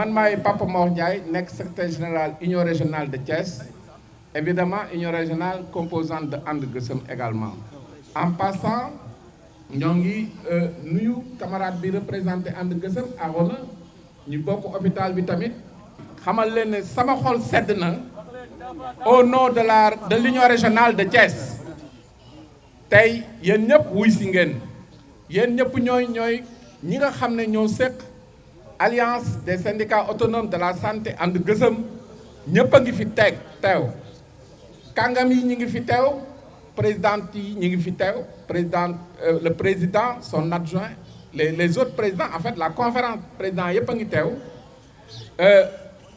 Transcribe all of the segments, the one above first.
man maay Papa Mor Ndiaye nekk secrétaire général union régionale de Thiès évidemment union régionale composante de And Gueusseum également. En passant ñoo ngi nuyu camarade bi représenté And Gueusseum Arona ñu bokk hôpital bi tamit xamal leen ne sama xol sedd na au nom de l'union régionale de Thiès. tey yéen ñëpp wuy si ngeen yéen ñëpp ñooy ñi nga xam ne ñoo seq alliance des syndicats autonomes de la santé And Gueusseum ñëpp a ngi fi teew kàngam yi ñi ngi fi teew présidente yi ñi ngi fi teew le président son adjoint les autres présidents en fait la conférence président yëpp a ngi teew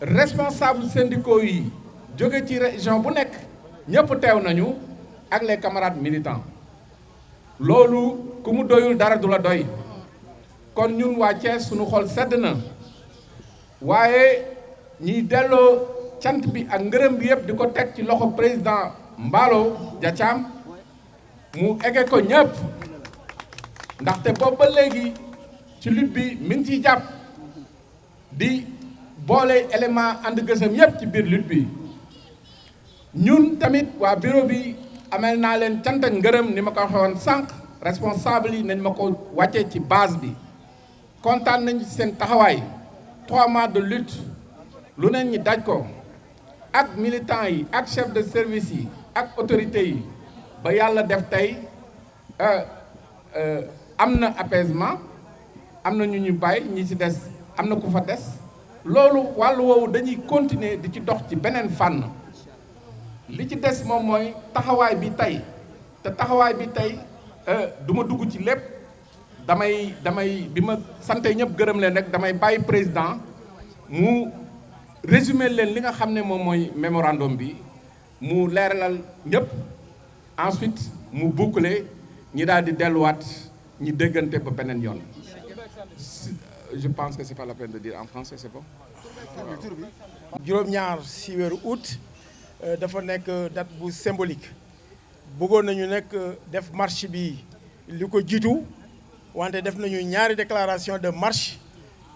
responsable syndicaux yi jóge ci région bu nekk ñëpp teew nañu ak les camarades militants loolu ku mu doyul dara du la doy kon ñun waa Thiès suñu xol sedd na waaye ñiy delloo cant bi ak ngërëm bi yëpp di ko teg ci loxo président Mballo Dia Thiam mu egge ko ñëpp ndaxte boobu ba léegi ci lutte bi mi ngi ciy jàpp di boole élément And Gueusseum yëpp ci biir lutte bi ñun tamit waa bureau bi amel naa leen cant ak ngërëm ni ma ko waxee woon sànq responsable yi nañ ma ko wàccee ci base bi kontaan nañ ci seen taxawaay 3 mois de lutte lu neen ñi daj ko ak militants yi ak chef de service yi ak autorités yi ba yàlla def tey am na apaisement am na ñu bàyyi ñi ci des am na ku fa des loolu wàllu woowu dañuy continuer di ci dox ci beneen fànn li ci des moom mooy taxawaay bi tey te taxawaay bi tey du ma dugg ci lépp damay bi ma sante ñëpp gërëm leen rek damay bàyyi président mu résumer leen li nga xam ne moom mooy mémorandum bi mu leeralal ñëpp ensuite mu boucler ñi daal di delluwaat ñi déggante ba beneen yoon. Je pense que c'est pas la peine de dire en français, c'est bon. juróom-ñaar si weeru août dafa nekk date bu symbolique bëggoon nañu nekk def marche bi li ko jiitu wante def nañu ñaari déclaration de marche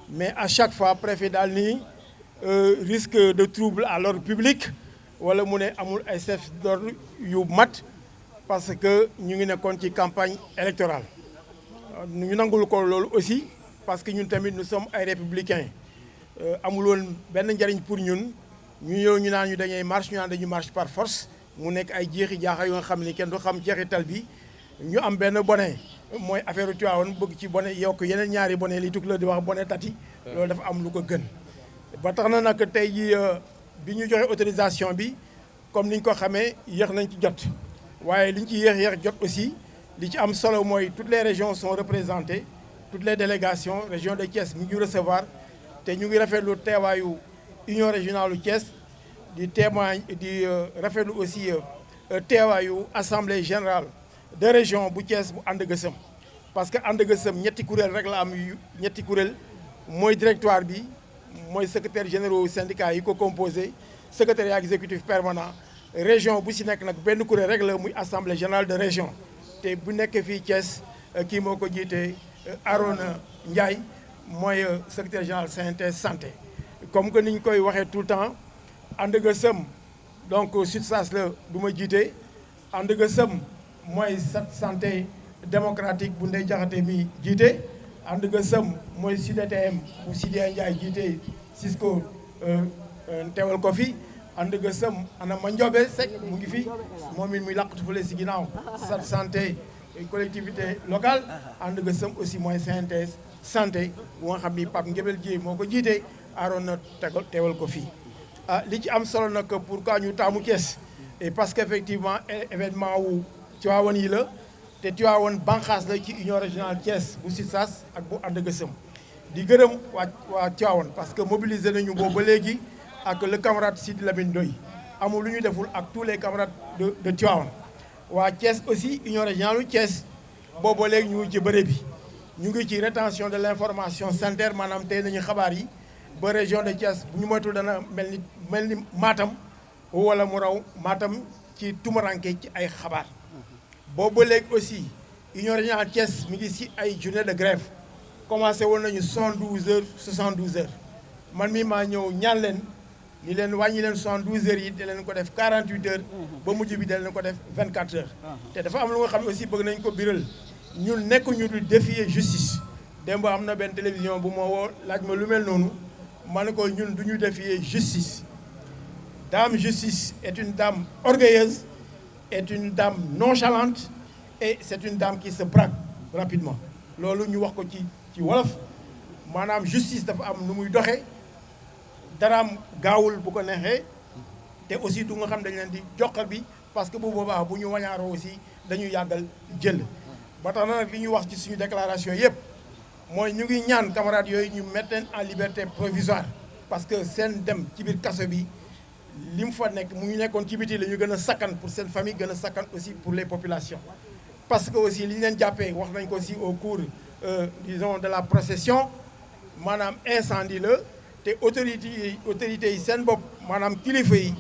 mais à chaque fois préfet daal nii risque de trouble à l'ordre public wala mu ne amul ay chef d'ordre yu mat parce que ñu ngi nekkoon ci campagne électorale ñu nangul ko loolu aussi parce que ñun tamit nous sommes ay républicains amul woon benn njariñ pour ñun ñu ñëw ñu naan ñu dañuy marche ñu naan dañuy marche par force mu nekk ay jeexi jaaxa yoo nga xam ni kenn du xam jeexital bi ñu am benn bonnet mooy affaire Tivaouane bëgg ci bonnet yokk yeneen ñaari bonnet li tukk la di wax bonnet tati loolu dafa am lu ko gën ba tax na nag tey ji bi ñu joxe autorisation bi comme ni ñu ko xamee yéex nañ ci jot waaye li ñu ci yéex jot aussi li ci am solo mooy toutes les régions sont représentées toutes les délégations région de Thiès mi ngi recevoir te ñu ngi rafetlu teewaayu union régionale u Thiès di rafetlu aussi teewaayu assemblée générale de région bu Thiès bu And Gueusseum parce que And Gueusseum ñetti kuréel rek la am ñetti kuréel mooy directoire bi mooy secrétaire généraux syndicat yi ko composé secrétariat exécutif permanent région bu si nekk nag benn kuréel rek la muy assemblée générale de région te bu nekk fii Thiès kii moo ko jiite Arona Ndiaye mooy secrétaire général CNTS santé comme que ni ñu koy waxee tout le temps And Gueusseum donc SUTSAS la bu ma jiite And Gueusseum mooy santé démocratique bu Ndeye Diakhaté mi jiite And Gueusseum mooy SUDTM bu Sidya Ndiaye jiite Cisco teewal ko fi And Gueusseum ana Mandiobe Seck mu ngi fi moom it muy làqatu fële si ginnaaw santé collectivité locale And Gueusseum aussi mooy CNTS santé bu nga xam ni Pape Ngébel Dieye moo ko jiite aaroon na teewal ko fii li ci am solo nag pourquoi ñu taamu Thiès et parce que effectivement événement wu Tivaouane yi la te Tivaouane banqaas la ci union régionale Thiès bu SUTSAS ak bu And Gueusseum di gërëm waa Tivaouane parce que mobilisé nañu boobu ba léegi ak le camarade Sidi Lamine Ndoye amul lu ñu deful ak tous les camarades de Tivaouane waa Thiès aussi union régionale Thiès boobu ba léegi ñu ngi ci bëre bi ñu ngi ci rétention de l'information sanitaire maanaam tey nañu xabaar yi ba région de Thiès bu ñu moytul dana mel ni Matam wala mu raw Matam ci tumuranke ci ay xabaar boobu ba léegi aussi union régionale Thiès mi ngi si ay journée de grève commencé woon nañu 72 heures man mii maa ñëw ñaan leen ni leen wàññi leen 72 heures yi da leen ko def 48 heures ba mujj bi da leen ko def 24 heures te dafa am lu nga xam ne aussi bëgg nañ ko biral ñun nekkuñu du défier justice démb am na benn télévision bu ma woo laaj ma lu mel noonu ma ne ko ñun du ñu défier justice. Dame Justice est une dame orgueilleuse, est une dame nonchalante et c'est une dame qui se braque rapidement. loolu ñu wax ko ci wolof maanaam justice dafa am nu muy doxee daraam gaawul bu ko neexee te aussi du nga xam dañ leen di joxal bi parce que bu boobaa bu ñu wañaaroo aussi dañuy yàggal jël. ba tax na nag li ñu wax ci suñu déclaration yëpp mooy ñu ngi ñaan camarades yooyu ñu mettre leen en liberté provisoire parce que seen dem ci biir kaso bi. li mu fa nekk mu ñu nekkoon ci biti la ñu gën a sakkan pour seen famille gën a sakkan aussi pour les populations parce que aussi li ñu leen jàppee wax nañ ko aussi au cours disons de la procession maanaam incendie la te autorités yi seen bopp maanaam kilifa yi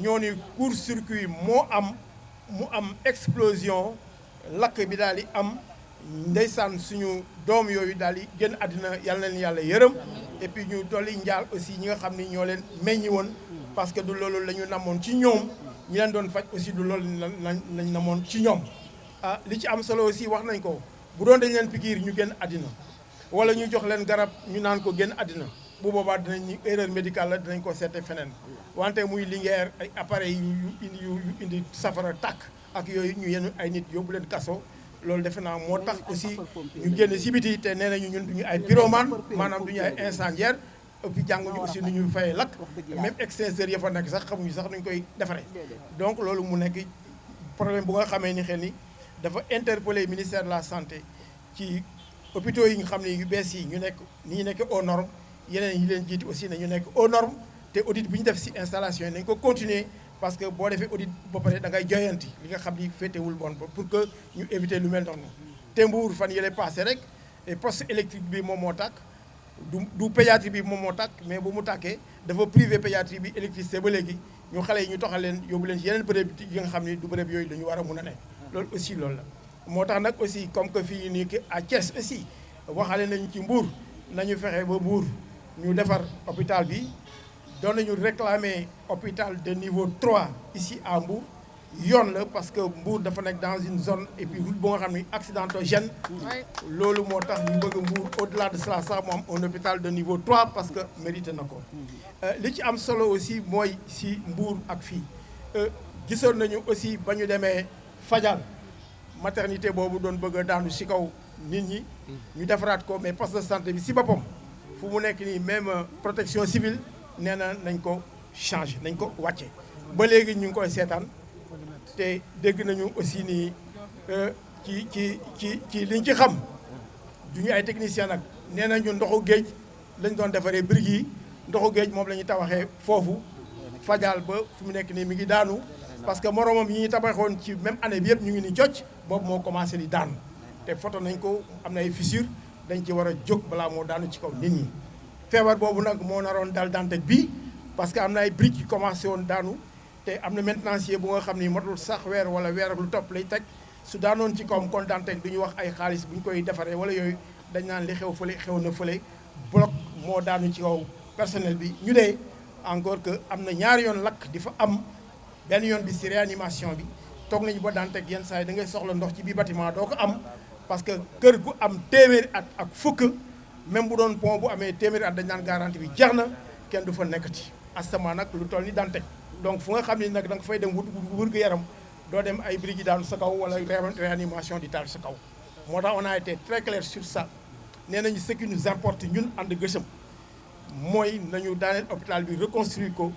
ñoo ni court-circuit mu am explosion lakk bi daal di am ndeysaan suñu doom yooyu daal di génn àddina yàlla na leen yàlla yërëm et puis ñu dolli njaal aussi ñi nga xam ni ñoo leen meññi woon parce que du loolu la ñu namoon ci ñoom ñi leen doon faj aussi du loolu lañ namoon ci ñoom li ci am solo aussi wax nañ ko bu doon dañ leen pikiir ñu génn àddina wala ñu jox leen garab ñu naan ko génn àddina bu boobaa dinañ erreur médicale la dinañ ko seete feneen wante muy Linguère ay appareils yu indi safara tàkk ak yooyu ñu yenn ay nit yóbbu leen kaso loolu defe naa moo tax aussi ñu génn si biti te nee nañu ñun duñu ay pyromane maanaam duñu ay incendiaire et puis jànguñu aussi nu ñu fayee lakk même extincteur ya fa nekk sax xamuñu sax nuñ koy defaree donc loolu mu nekk problème bu nga xamee ni xel ni dafa interpeller ministère de la santé ci hôpitaux yi nga xam ne yu bees yi ñu nekk ni ñu nekk aux normes yeneen yi leen jiitu aussi ne ñu nekk aux normes te audit bi ñu def si installation yi nañ ko continuer parce que boo defee audit ba pare da ngay joyanti li nga xam ni féetewul bon pour que ñu éviter lu mel noonu te Mbour fan yële passé rek et poste électrique bi moom moo tàkk du pédiatrie bi moom moo tàkk mais bu mu tàkkee dafa privé pédiatrie bi électricité ba léegi ñu xale yi ñu toxal leen yóbbu leen ci yeneen bërëb yi nga xam ni du bërëb yooyu dañu war a mun a ne loolu aussi loolu la moo tax nag aussi comme que fii nii à Thiès aussi waxale nañu ci Mbour nañu fexe ba Mbour ñu defar hôpital bi doon nañu réclamer hôpital de niveau 3 ici à Mbour yoon la parce que Mbour dafa nekk dans une zone et puis route boo nga xam ni accidentogène loolu moo tax ñu bëgg Mbour au-delà de cela sax mu am un hôpital de niveau 3 parce que mérité na ko li ci am solo aussi mooy si Mbour ak fii gisoon nañu aussi ba ñu demee Fadial maternité boobu doon bëgg a daanu si kaw nit ñi ñu defaraat ko mais poste de santé bi si boppam fu mu nekk nii même protection civile nee na nañ ko changé nañ ko wàcce ba léegi ñu ngi koy seetaan te dégg nañu aussi nii ci liñ ci xam du ñu ay technicien nag nee nañu ndoxu géej lañ doon defaree briques yi ndoxu géej moom la ñuy tabaxee foofu Fadial ba fu mu nekk nii mi ngi daanu parce que moromam yi ñu tabaxoon ci même année bi yëpp ñu ngi ni cocc boobu moo commencé di daanu te photo nañ ko am na ay fissure dañ ci war a jóg balaa moo daanu ci kaw nit ñi feebar boobu nag moo naroon dal Dantec bi parce que am na ay briques yu commencé woon daanu te am na maintenancier bu nga xam ni matul sax weer wala weer ak lu topp lay teg su daanoon ci kawam kon Dantec du ñu wax ay xaalis bu ñu koy defaree wala yooyu dañ naan li xew fële xew na fële bloc moo daanu ci kaw personnel bi ñu dee encore que am na ñaari yoon lakk di fa am benn yoon bi si réanimation bi toog nañu ba Dantec yenn saa yi da ngay soxla ndox ci biir bâtiment doo ko am parce que kër gu am téeméeri at ak fukk même bu doon pont bu amee téeméeri at dañ naan garantie bi jeex na kenn du fa nekkati astama nag lu toll ni Dantec donc fu nga xam ne nag da nga fay dem wër gu yaram doo dem ay briques daanu sa kaw wala réanimation di taal sa kaw moo tax on a été très clair sur ça nee nañu ce qui nous importe ñun ànd gësëm mooy nañu daaneel hôpital bi reconstruire ko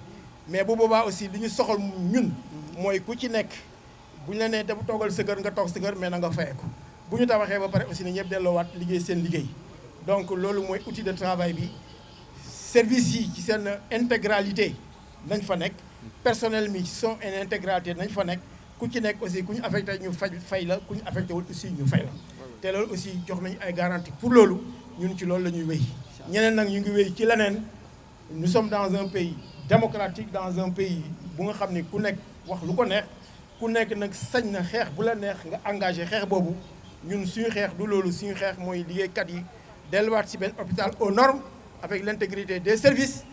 mais bu boobaa aussi li ñu soxal ñun mooy ku ci nekk bu ñu la nee dafa toogal sa kër nga toog sa kër mais na nga fayee ko bu ñu tabaxee ba pare aussi ne ñëpp delloowaat liggéey seen liggéey donc loolu mooy outil de travail bi service yi ci seen intégralité nañ fa nekk personnel mi son en intégralité nañ fa nekk ku ci nekk aussi ku ñu affecté ñu fay la ku ñu affecté wul aussi ñu fay la te loolu aussi jox nañu ay garantie pour loolu ñun ci loolu la ñuy wéy ñeneen nag ñu ngi wéy ci leneen nous sommes dans un pays démocratique dans un pays bu nga xam ni ku nekk wax lu ko neex ku nekk nag sañ na xeex bu la neex nga engagé xeex boobu ñun suñu xeex du loolu suñu xeex mooy liggéeykat yi delluwaat ci benn hôpital aux normes avec l'intégrité des services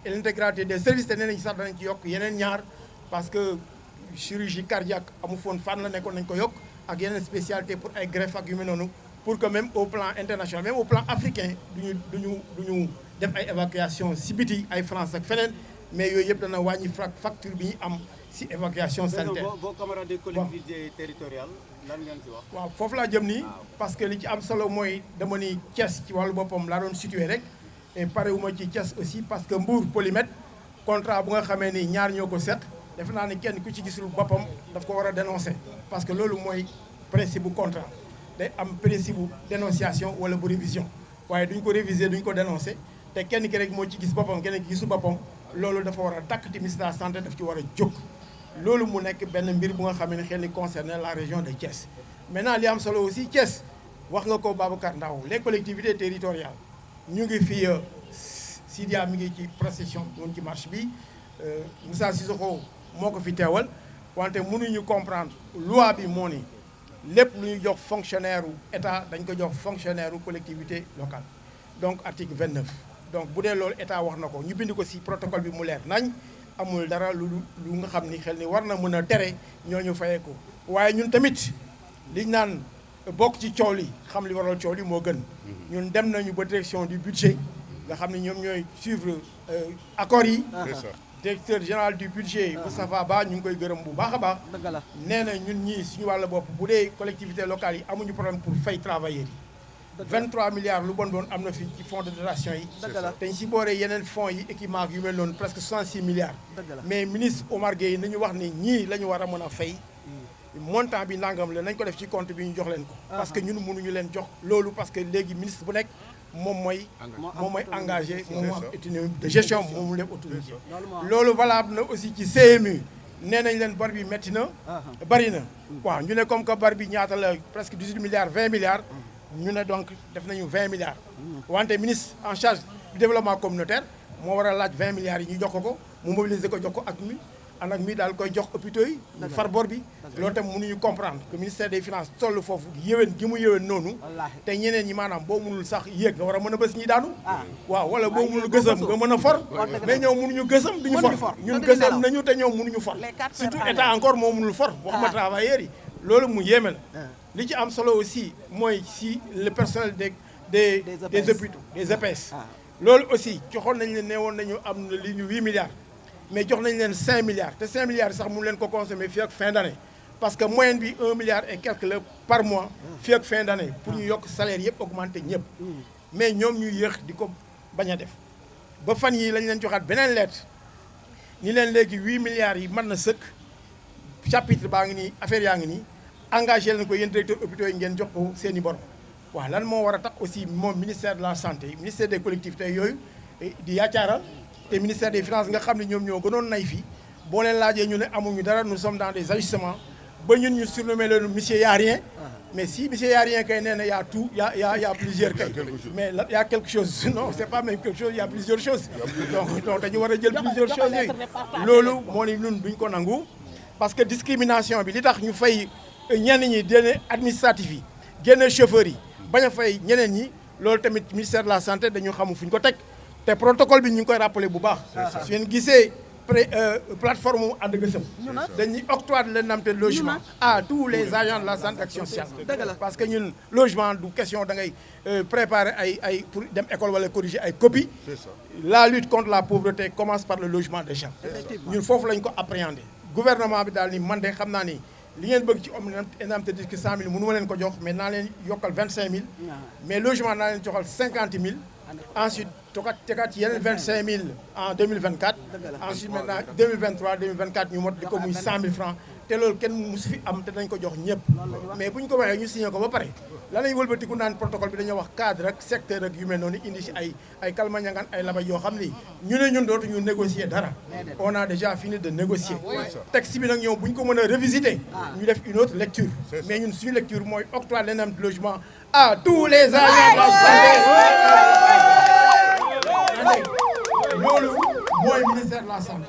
et l'intégralité des services te nee nañ sax danañ ci yokk yeneen ñaar parce que chirurgie cardiaque amu foon fan la nekkoon nañ ko yokk ak yeneen spécialité pour ay greffe ak yu mel noonu pour que même au plan international même au plan africain duñu def ay évacuation si biti ay France ak feneen mais yooyu yëpp dana wàññi facture bi ñu am si évacuation sanitaire. vos camarades des collectivités territoriales lan ngeen ci wax. waaw foofu laa jëm nii parce que li ci am solo mooy dama ni Thiès ci wàllu boppam laa doon situé rek et parewuma ci Thiès aussi parce que Mbour Polymètre contrat bu nga xamee ni ñaar ñoo ko seq defe naa ni kenn ku ci gisul boppam daf ko war a dénoncer parce que loolu mooy principe bu contrat day am principe bu dénonciation wala bu révision waaye duñ ko réviser duñ ko dénoncer te kenn ki rek moo ci gis boppam kenn ki gisul boppam loolu dafa war a dakk te ministre de la santé daf ci war a jóg. loolu mu nekk benn mbir bu nga xam ne xel ni concerné la région de Thiès maintenant li am solo aussi Thiès wax nga ko Babacar Ndaw les collectivités territoriales ñu ngi fi Sidia mi ngi ci procession woon ci marche bi Moussa Sissoko moo ko fi teewal wante mënuñu comprendre loi bi moo ni lépp lu ñu jox fonctionnaire u état dañ ko jox fonctionnaire u collectivité locale donc article 29 donc bu dee loolu état wax na ko ñu bind ko si protocole bi mu leer nañ amul dara lu nga xam ni xel ni war na mën a tere ñooñu fayee ko waaye ñun tamit liñ naan bokk ci coow li xam li waral coow li moo gën ñun dem nañu ba direction du budget nga xam ne ñoom ñooy suivre accords yi directeur général du budget Moustapha Ba ñu ngi koy gërëm bu baax a baax nee na ñun ñii suñu wàll bopp bu dee collectivités locales yi amuñu problème pour fay travailleurs yi 23 milliards lu bon doon am na fi ci fonds de dotation yi te ñu si booree yeneen fonds yi équipement yu mel noonu presque 66 milliards mais ministre Omar Gueye nañu wax ni ñii la ñu war a mën a fay montant bi nangam la nañ ko def ci compte bi ñu jox leen ko parce que ñun mënuñu leen jox loolu parce que léegi ministre bu nekk moom mooy engagé moom am autonomie de gestion moom mu leen autorisé loolu valable na aussi ci CMU nee nañ leen bor bi métti na bari na waaw ñu ne comme que bor bi ñaata la presque 18 milliards 20 milliards ñu ne donc def nañu 20 milliards wante ministre en charge du développement communautaire moo war a laaj 20 milliards yi ñu jox ko mu mobiliser ko jox ko ak mi ànd ak mi daal koy jox hôpitaux yi ñu far bor bi loolu tam mënuñu comprendre que ministère des finances toll foofu yéwén gi mu yéwén noonu te ñeneen ñi maanaam boo mënul sax yéeg nga war a mën a bës ñi daanu waaw wala boo mënul gësam nga mën a for mais ñoom mënuñu gësam duñu for ñun gësam nañu te ñoom mënuñu for surtout état encore moo mënul for waxuma travailleurs yi loolu mu yéeme la li ci am solo aussi mooy si le personnel des hôpitaux des EPS loolu aussi joxoon nañ leen ne woon nañu am na li ñu 8 milliards mais jox nañ leen 5 milliards te 5 milliards sax mu leen ko consommer fii ak fin d'année parce que moyenne bi 1 milliard et quelque la par mois fii ak fin d'année pour ñu yokk salaire yëpp augmenté ñëpp mais ñoom ñu yéex di ko bañ a def ba fan yi lañ leen joxaat beneen lettre ni leen léegi 8 milliards yi mën na sëkk chapitre baa ngi nii affaire yaa ngi nii engagé leen ko yéen directeur hôpitaux yi ngeen jox ko seen i borom waaw lan moo war a tax aussi moom ministère de la santé ministère des collectivités yooyu di yaacaaral te ministère des finances nga xam ne ñoom ñoo gënoon nay fii boo leen laajee ñu ne amuñu dara nous sommes dans des ajustements ba ñun ñu surnommé leen monsieur y a rien mais si monsieur y a rien kay nee na y a tout y a plusieurs kay mais là y a quelque chose non c'est pas même quelque chose il y a plusieurs choses donc dañu war a jël plusieurs choses yooyu loolu moo ni ñun duñ ko nangu parce que discrimination bi li tax ñu fay ñenn ñi génne administratif yi génne chauffeurs yi bañ a fay ñeneen ñi loolu tamit ministère de la santé dañu xamu fu ñu ko teg te protocole bi ñu ngi koy rappelé bu baax su ngeen gisee plateforme ànd gësëm dañuy octroi de l'indemnité de logement à tous les agents de la santé action sociale parce que ñun logement du question da ngay préparer ay pour dem école wala corriger ay copies la lutte contre la pauvreté commence par le logement des gens ñun foofu lañ ko appréhender gouvernement bi daal ni man de xam naa ni li ngeen bëgg ci indemnité de 100 000 mënu ma leen ko jox mais naa leen yokkal 25 000 mais logement naa leen joxal 50 000 ensuite tegaat ci yeneen 25 000 en 2024 ensuite maintenant 2023 2024 ñu mot di ko muy 100 000 francs te loolu kenn musu fi am te dañ ko jox ñëpp mais bu ñu ko waxee ñu signé ko ba pare la lañ wëlbatiku naan protocole bi dañoo wax cadre ak secteur ak yu mel noonu indi si ay kalmañangaan ay labay yoo xam ni ñu ne ñun dootuñu négocier dara on a déjà fini de négocier texte bi nag ñoom bu ñu ko mën a revisiter ñu def une autre lecture mais ñun suñu lecture mooy octroi de l'indemnité de logement à tous les agents de la santé loolu mooy ministère de la santé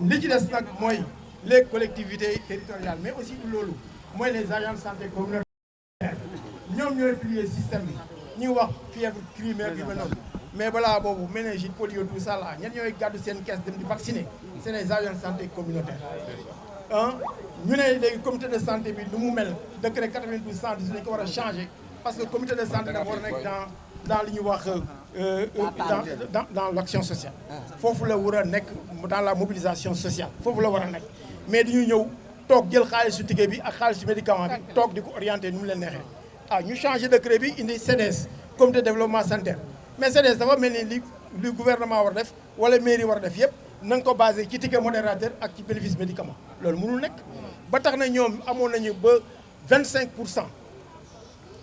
li ci des nag mooy les collectivités territoriales mais aussi loolu mooy les agents de santé communautaire ñoom ñooy plier système bi ñuy wax fièvre primaire bi ba noonu mais balaa boobu méningite polio tout ça là ñen ñooy gàddu seen kees dem di vacciner c'est les agents de santé communautaire ñu ne léegi comité de santé bi nu mu mel décret 92 110 dañ ko war a changer parce que comité de santé dafa war a nekk dans li ñuy wax dans l'action sociale foofu la war a nekk dans la mobilisation sociale foofu la war a nekk mais dañuy ñëw toog jël xaalisu ticket bi ak xaalisu médicament bi toog di ko orienté nu mu leen neexee ñu changé décret bi indi CDS comité de développement sanitaire mais CDS dafa mel ni li gouvernement war def wala mairie war def yëpp na nga ko basé ci ticket modérateur ak ci bénéfice médicament loolu mënul nekk ba tax na ñoom amoon nañu ba 25%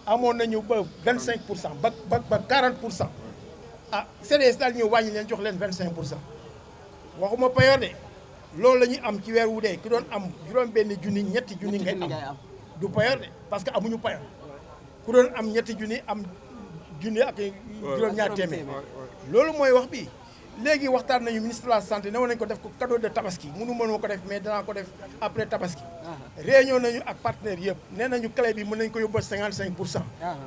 amoon nañu ba 25% ba 40% CDS daal ñëw wàññi leen jox leen 25% waxuma payoor de loolu la ñuy am ci weer wu dee ki doon am juróom-benn junni ñetti junni ngay am du payoor de parce que amuñu payoor ku doon am ñetti junni am junni ak juróom-ñaar téeméer loolu mooy wax bi léegi waxtaan nañu ministre de la santé ne woon nañu ko def ko cadeau de tabaski mënuma ko def mais danaa ko def après tabaski réunion nañu ak partenaires yëpp nee nañu clé bi mën nañu ko yóbbu 55%.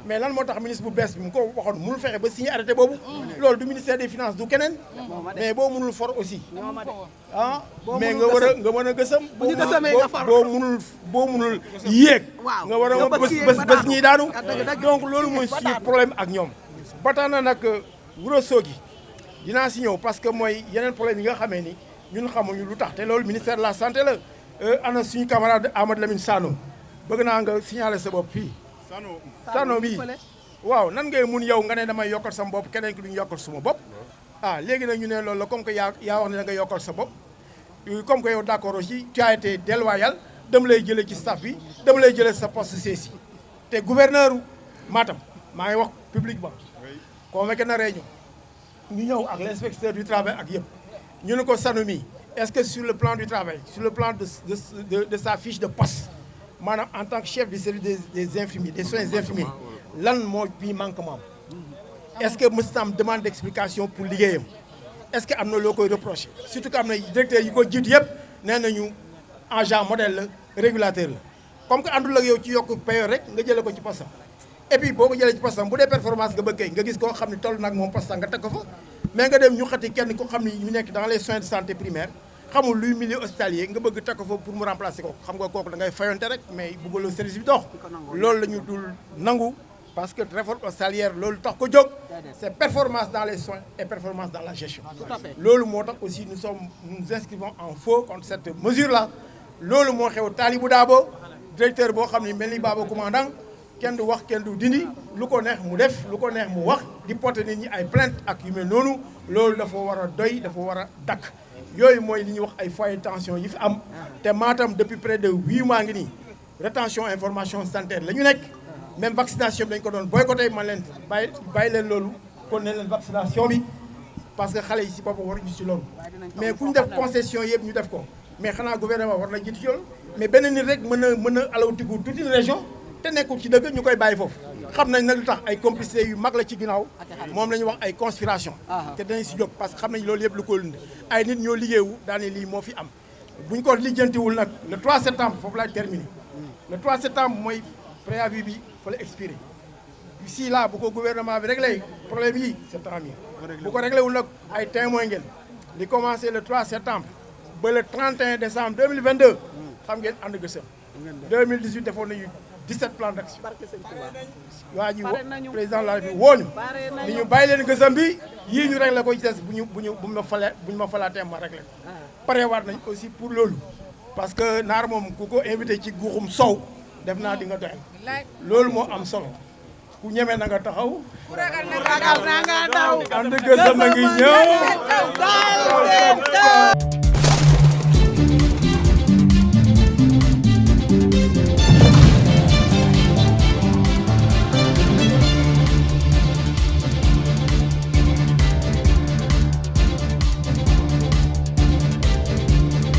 mais lan moo tax ministre bu bees bi mu ko waxoon mënul fexe ba signé arrêté boobu loolu du ministère des finances du keneen mais boo mënul for aussi mais nga war a nga mën a gësam boo mënul yéeg nga war a bés ñiy daanu donc loolu mooy suñu problème ak ñoom ba tax na nag Ourossogui dinaa si ñëw parce que mooy yeneen problème yi nga xamee ni ñun xamuñu lu tax te loolu ministère de la santé la ana suñu camarade Amadou Lamine Sano bëgg naa nga signaler sa bopp fii Sano bii waaw nan ngay mun yow nga ne damay yokkal sama bopp keneen ki duñu yokkal suma bopp léegi nag ñu ne loolu la comme que yaa wax ne da nga yokkal sa bopp comme que yow d'accord aussi tu as été déloyal dama lay jëlee ci staff bi dama lay jëlee sa poste CESI te gouverneur Matam maa ngi wax publiquement convoqué na réunion ñu ñëw ak l'inspecteur du travail ak yëpp ñu ne ko Sanomi est-ce que sur le plan du travail sur le plan de sa fiche de poste maanaam en tant que chef du service des infirmiers des soins infirmiers lan moo bii manquement est-ce que mës na am demande d'explication pour liggéeyam est-ce que am na loo koy reprocher surtout que am na directeur yi ko jiitu yëpp nee nañu agent modèle la régulateur la comme que àndul ak yow ci yokk payoor rek nga jëlee ko ci poste et puis boo ko jëlee ci poste bu dee performance nga bëggee nga gis koo xam ne toll nag moom poste nga teg ko fa mais nga dem ñu xati kenn ko xam ne ñu nekk dans les soins de santé primaire xamul luy milieu hospitalier nga bëgg teg ko fa pour mu remplacer ko xam nga kooku da ngay fayonte rek mais bëggaloo service bi dox loolu la ñu dul nangu parce que réforme hospitalière loolu tax ko jóg c'est performance dans les soins et performance dans la gestion loolu moo tax aussi nous inscrivons en faux contre cette mesure là loolu moo xew Talibou Dabo directeur boo xam ne mel ni Baba commandant kenn du wax kenn du dindi lu ko neex mu def lu ko neex mu wax di porter nit ñi ay plainte ak yu mel noonu loolu dafa war a doy dafa war a dakk yooyu mooy li ñuy wax ay foyer de tension yi fi am te Matam depuis près de 8 mois ngi nii rétention information sanitaire la ñu nekk même vaccination bi dañ ko doon boycotté man leen bàyyi leen loolu kon ne leen vaccination bi parce que xale yi si boppam waruñu si loolu mais ku ñu def concession yëpp ñu def ko mais xanaa gouvernement war na jiitu ci loolu mais benn nit rek mën a alawtiku toute une région te nekkul ci dëgg ñu koy bàyyi foofu xam nañ nag lu tax ay complicité yu mag la ci ginnaaw moom la ñuy wax ay conspiration te danañ si jóg parce que xam nañ loolu yëpp lu ko lund ay nit ñoo liggéeyu daane lii moo fi am buñ ko lijjantiwul nag le 3 septembre foofu laay terminé le 3 septembre mooy préavis bi fa la expiré d'ici là bu ko gouvernement bi réglé problème yi c'est tant mieux bu ko réglé wul nag ay témoin ngeen li commencé le 3 septembre ba le 31 décembre 2022 xam ngeen ànd gësëm 2018 defoon nañu 17 plans d'action waa ji président de la République wooñu ni ñu bàyyi leen gësam bi yii ñu réglé ko ci des bu ma falaatee ma réglé parewaat nañ aussi pour loolu parce que naar moom ku ko invité ci guuxum sow def naa di nga doy loolu moo am solo ku ñeme na nga taxaw ànd gësam a ngi ñëw